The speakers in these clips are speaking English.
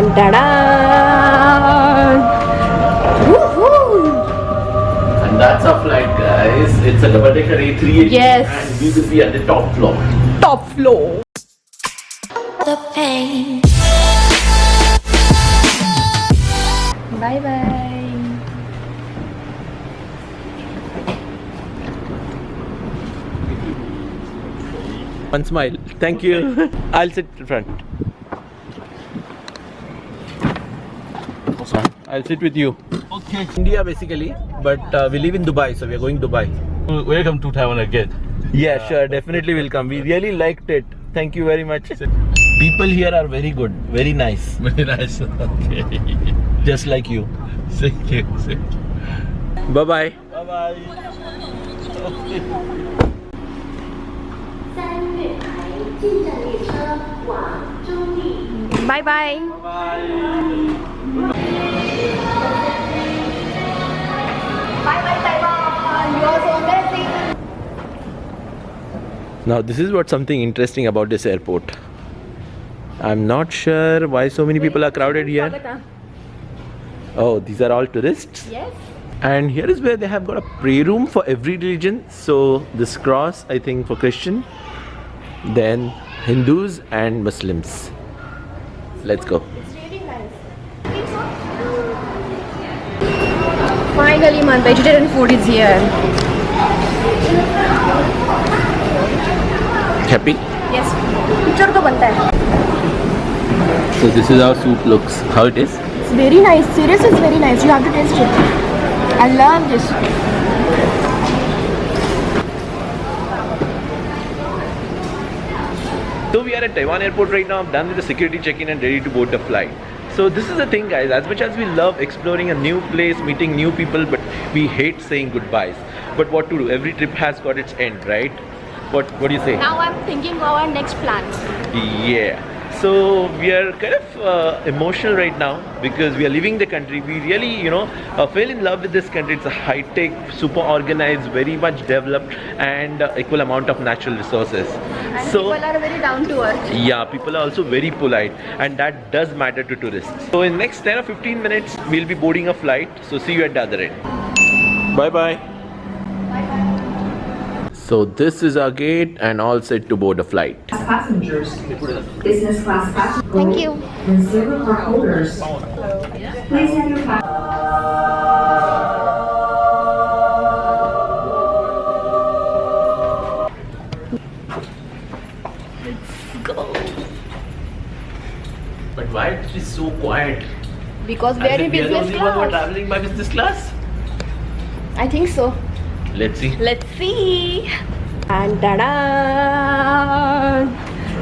And ta-da! Woohoo! And that's our flight, guys. It's a double-decker A380. Yes. And we will be at the top floor. Top floor. The pain. Bye bye. One smile. Thank you. I'll sit in front. I'll sit with you. Okay. India basically, but we live in Dubai, so we are going Dubai. Welcome to Taiwan again. Yeah, sure, definitely will come. We really liked it. Thank you very much. People here are very good, very nice. Very nice. Okay. Just like you. Thank you. Thank you. Bye bye. Bye bye. Okay. 3月台进站列车往中立。 Bye bye. Bye bye Taiwan. You are so amazing. Now this is what something interesting about this airport. I'm not sure why so many people are crowded here. Oh, these are all tourists? Yes. And here is where they have got a prayer room for every religion. So this cross, I think, for Christian, then Hindus and Muslims. Let's go. It's really nice. Finally, my vegetarian food is here. Happy? Yes. Picture to banta hai. So this is how soup looks. How it is? It's very nice. Seriously, it's very nice. You have to taste it. I love this. So we are at Taiwan airport right now. I'm done with the security check-in and ready to board the flight. So this is the thing, guys, as much as we love exploring a new place, meeting new people, but we hate saying goodbyes. But what to do? Every trip has got its end, right? What do you say? Now I'm thinking of our next plan. Yeah. So we are kind of emotional right now because we are leaving the country. We really, fell in love with this country. It's a high-tech, super organized, very much developed, and equal amount of natural resources. And So people are very down to earth. yeah, people are also very polite, and that does matter to tourists. So in next 10 or 15 minutes, we'll be boarding a flight. So see you at the other end. Bye bye. So this is our gate and all set to board a flight. Passengers, business class passengers, Thank you. and silver card holders. Please have your But why it is so quiet? Because we are in we are the business only one who are class. traveling by business class. I think so. Let's see. Let's see. And ta-da!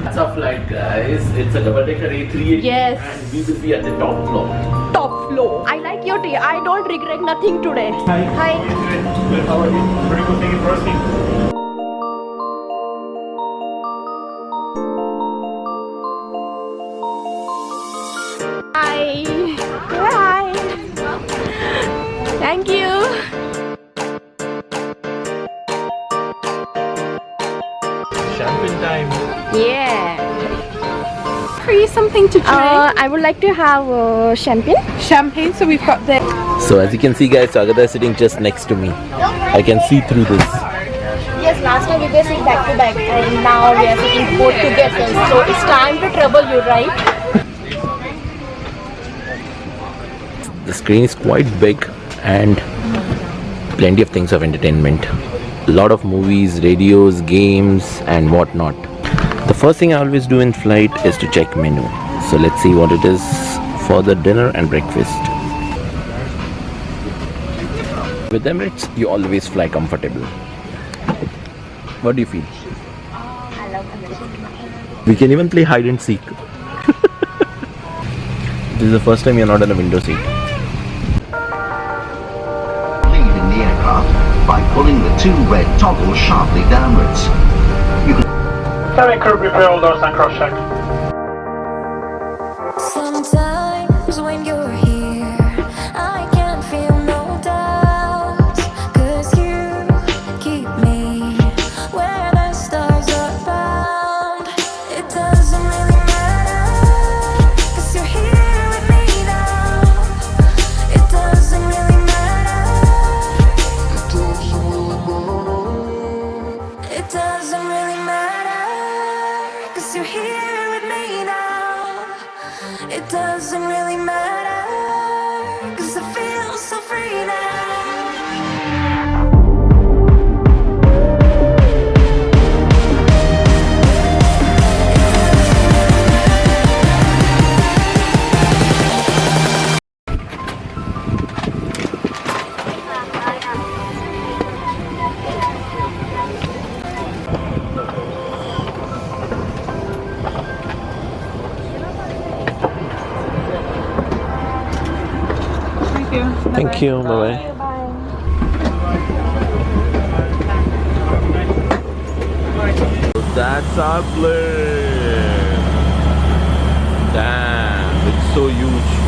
That's our flight, guys. It's a double-decker A380. Yes. And we will be at the top floor. Top floor. I like your tea. I don't regret nothing today. Hi. Hi. Good. How are you? Very good. Thank you for asking. Hi. Hi. Thank you. Champagne time. Yeah. Free something to drink. I would like to have champagne. Champagne, so we've got the So as you can see, guys, Swagata is sitting just next to me. I can see through this. Yes, last time we were sitting back to back and now we are sitting both together. So it's time to trouble you, right? The screen is quite big and plenty of things of entertainment. A lot of movies, radios, games and whatnot. The first thing I always do in flight is to check menu. So let's see what it is for the dinner and breakfast. With Emirates, you always fly comfortable. What do you feel? I love Emirates. We can even play hide and seek. This is the first time you're not in a window seat. Lead in the aircraft by pulling the two red toggles sharply downwards. You can Carry curb repair all doors and cross check. Sometimes when you're here, I can feel no doubt. 'Cause you keep me where the stars are bound. It doesn't really matter, 'cause you're here It doesn't really matter, 'cause I feel so free now. Thank you. Bye bye. That's our plane. Damn, it's so huge.